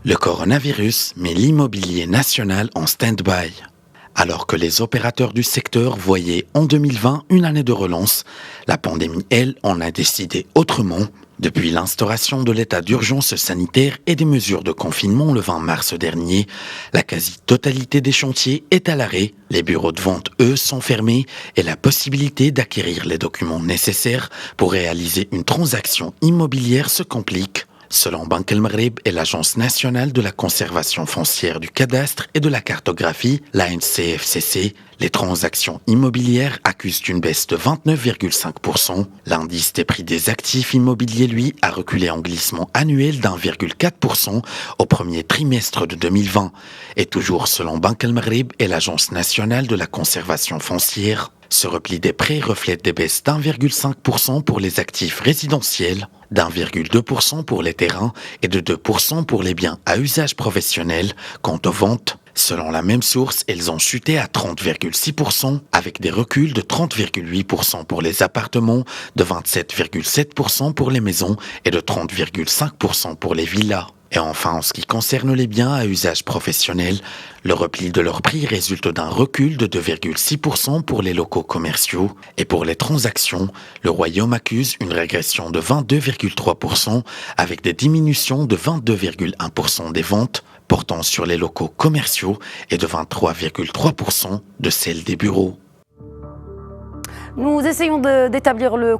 Le coronavirus met l'immobilier national en stand-by. Alors que les opérateurs du secteur voyaient en 2020 une année de relance, la pandémie, elle, en a décidé autrement. Depuis l'instauration de l'état d'urgence sanitaire et des mesures de confinement le 20 mars dernier, la quasi-totalité des chantiers est à l'arrêt. Les bureaux de vente, eux, sont fermés et la possibilité d'acquérir les documents nécessaires pour réaliser une transaction immobilière se complique. Selon Banque El Maghreb et l'Agence nationale de la conservation foncière du cadastre et de la cartographie, l'ANCFCC, les transactions immobilières accusent une baisse de 29,5%. L'indice des prix des actifs immobiliers, lui, a reculé en glissement annuel d'1,4% au premier trimestre de 2020. Et toujours selon Banque El Maghreb et l'Agence nationale de la conservation foncière, ce repli des prix reflète des baisses d'1,5% pour les actifs résidentiels, d'1,2% pour les terrains et de 2% pour les biens à usage professionnel. Quant aux ventes, selon la même source, elles ont chuté à 30,6% avec des reculs de 30,8% pour les appartements, de 27,7% pour les maisons et de 30,5% pour les villas. Et enfin, en ce qui concerne les biens à usage professionnel, le repli de leur prix résulte d'un recul de 2,6% pour les locaux commerciaux. Et pour les transactions, le Royaume accuse une régression de 22,3% avec des diminutions de 22,1% des ventes portant sur les locaux commerciaux et de 23,3% de celles des bureaux. Nous essayons d'établir le